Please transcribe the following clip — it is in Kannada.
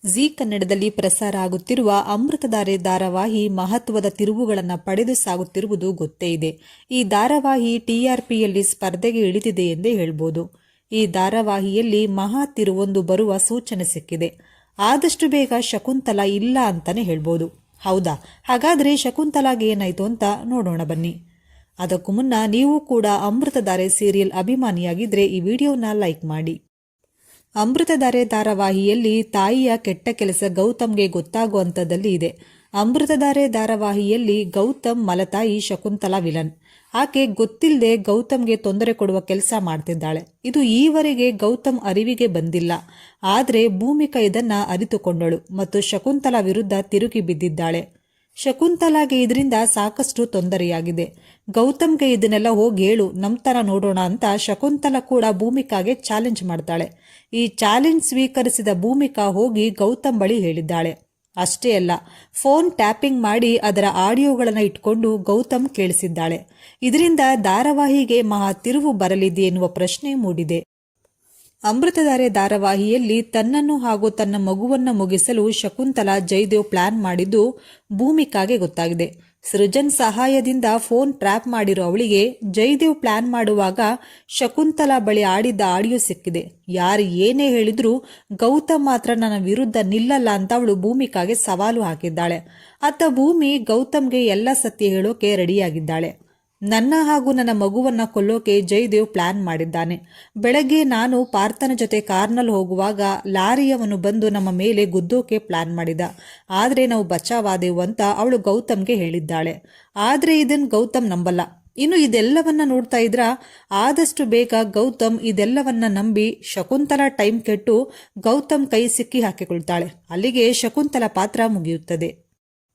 ಜೀ ಕನ್ನಡದಲ್ಲಿ ಪ್ರಸಾರ ಆಗುತ್ತಿರುವ ಅಮೃತಧಾರೆ ಧಾರಾವಾಹಿ ಮಹತ್ವದ ತಿರುವುಗಳನ್ನು ಪಡೆದು ಸಾಗುತ್ತಿರುವುದು ಗೊತ್ತೇ ಇದೆ. ಈ ಧಾರಾವಾಹಿ ಟಿಆರ್ಪಿಯಲ್ಲಿ ಸ್ಪರ್ಧೆಗೆ ಇಳಿದಿದೆ ಎಂದೇ ಹೇಳ್ಬೋದು. ಈ ಧಾರಾವಾಹಿಯಲ್ಲಿ ಮಹಾ ತಿರುವೊಂದು ಬರುವ ಸೂಚನೆ ಸಿಕ್ಕಿದೆ. ಆದಷ್ಟು ಬೇಗ ಶಕುಂತಲಾ ಇಲ್ಲ ಅಂತಾನೆ ಹೇಳ್ಬೋದು. ಹೌದಾ? ಹಾಗಾದ್ರೆ ಶಕುಂತಲಾಗೆ ಏನಾಯ್ತು ಅಂತ ನೋಡೋಣ ಬನ್ನಿ. ಅದಕ್ಕೂ ಮುನ್ನ ನೀವು ಕೂಡ ಅಮೃತಧಾರೆ ಸೀರಿಯಲ್ ಅಭಿಮಾನಿಯಾಗಿದ್ರೆ ಈ ವಿಡಿಯೋನ ಲೈಕ್ ಮಾಡಿ. ಅಮೃತಧಾರೆ ಧಾರಾವಾಹಿಯಲ್ಲಿ ತಾಯಿಯ ಕೆಟ್ಟ ಕೆಲಸ ಗೌತಮ್ಗೆ ಗೊತ್ತಾಗುವಂಥದ್ದಲ್ಲಿ ಇದೆ. ಅಮೃತಧಾರೆ ಧಾರಾವಾಹಿಯಲ್ಲಿ ಗೌತಮ್ ಮಲತಾಯಿ ಶಕುಂತಲಾ ವಿಲನ್. ಆಕೆ ಗೊತ್ತಿಲ್ಲದೆ ಗೌತಮ್ಗೆ ತೊಂದರೆ ಕೊಡುವ ಕೆಲಸ ಮಾಡ್ತಿದ್ದಾಳೆ. ಇದು ಈವರೆಗೆ ಗೌತಮ್ ಅರಿವಿಗೆ ಬಂದಿಲ್ಲ. ಆದರೆ ಭೂಮಿಕಾ ಇದನ್ನ ಅರಿತುಕೊಂಡಳು ಮತ್ತು ಶಕುಂತಲಾ ವಿರುದ್ಧ ತಿರುಗಿ ಬಿದ್ದಿದ್ದಾಳೆ. ಶಕುಂತಲಾಗೆ ಇದರಿಂದ ಸಾಕಷ್ಟು ತೊಂದರೆಯಾಗಿದೆ. ಗೌತಮ್ಗೆ ಇದನ್ನೆಲ್ಲ ಹೋಗಿ ಹೇಳು, ನಂತರ ನೋಡೋಣ ಅಂತ ಶಕುಂತಲಾ ಕೂಡ ಭೂಮಿಕಾಗೆ ಚಾಲೆಂಜ್ ಮಾಡ್ತಾಳೆ. ಈ ಚಾಲೆಂಜ್ ಸ್ವೀಕರಿಸಿದ ಭೂಮಿಕಾ ಹೋಗಿ ಗೌತಮ್ ಬಳಿ ಹೇಳಿದ್ದಾಳೆ. ಅಷ್ಟೇ ಅಲ್ಲ, ಫೋನ್ ಟ್ಯಾಪಿಂಗ್ ಮಾಡಿ ಅದರ ಆಡಿಯೋಗಳನ್ನು ಇಟ್ಕೊಂಡು ಗೌತಮ್ ಕೇಳಿಸಿದ್ದಾಳೆ. ಇದರಿಂದ ಧಾರಾವಾಹಿಗೆ ಮಹಾ ತಿರುವು ಬರಲಿದೆ ಎನ್ನುವ ಪ್ರಶ್ನೆ ಮೂಡಿದೆ. ಅಮೃತಧಾರೆ ಧಾರಾವಾಹಿಯಲ್ಲಿ ತನ್ನನ್ನು ಹಾಗೂ ತನ್ನ ಮಗುವನ್ನು ಮುಗಿಸಲು ಶಕುಂತಲಾ ಜಯದೇವ್ ಪ್ಲಾನ್ ಮಾಡಿದ್ದು ಭೂಮಿಕಾಗೆ ಗೊತ್ತಾಗಿದೆ. ಸೃಜನ್ ಸಹಾಯದಿಂದ ಫೋನ್ ಟ್ರ್ಯಾಪ್ ಮಾಡಿರೋ ಅವಳಿಗೆ ಜಯದೇವ್ ಪ್ಲಾನ್ ಮಾಡುವಾಗ ಶಕುಂತಲಾ ಬಳಿ ಆಡಿದ್ದ ಆಡಿಯೋ ಸಿಕ್ಕಿದೆ. ಯಾರು ಏನೇ ಹೇಳಿದ್ರೂ ಗೌತಮ್ ಮಾತ್ರ ನನ್ನ ವಿರುದ್ಧ ನಿಲ್ಲಲ್ಲ ಅಂತ ಅವಳು ಭೂಮಿಕಾಗೆ ಸವಾಲು ಹಾಕಿದ್ದಾಳೆ. ಅತ್ತ ಭೂಮಿ ಗೌತಮ್ಗೆ ಎಲ್ಲ ಸತ್ಯ ಹೇಳೋಕೆ ರೆಡಿಯಾಗಿದ್ದಾಳೆ. ನನ್ನ ಹಾಗೂ ನನ್ನ ಮಗುವನ್ನ ಕೊಲ್ಲೋಕೆ ಜಯದೇವ್ ಪ್ಲಾನ್ ಮಾಡಿದ್ದಾನೆ. ಬೆಳಗ್ಗೆ ನಾನು ಪಾರ್ಥನ ಜೊತೆ ಕಾರ್ನಲ್ಲಿ ಹೋಗುವಾಗ ಲಾರಿಯವನು ಬಂದು ನಮ್ಮ ಮೇಲೆ ಗುದ್ದೋಕೆ ಪ್ಲಾನ್ ಮಾಡಿದ. ಆದರೆ ನಾವು ಬಚಾವಾದೆವು ಅಂತ ಅವಳು ಗೌತಮ್ಗೆ ಹೇಳಿದ್ದಾಳೆ. ಆದರೆ ಇದನ್ನು ಗೌತಮ್ ನಂಬಲ್ಲ. ಇನ್ನು ಇದೆಲ್ಲವನ್ನ ನೋಡ್ತಾ ಇದ್ರ ಆದಷ್ಟು ಬೇಗ ಗೌತಮ್ ಇದೆಲ್ಲವನ್ನ ನಂಬಿ ಶಕುಂತಲಾ ಟೈಮ್ ಕೆಟ್ಟು ಗೌತಮ್ ಕೈ ಸಿಕ್ಕಿ ಹಾಕಿಕೊಳ್ತಾಳೆ. ಅಲ್ಲಿಗೆ ಶಕುಂತಲಾ ಪಾತ್ರ ಮುಗಿಯುತ್ತದೆ.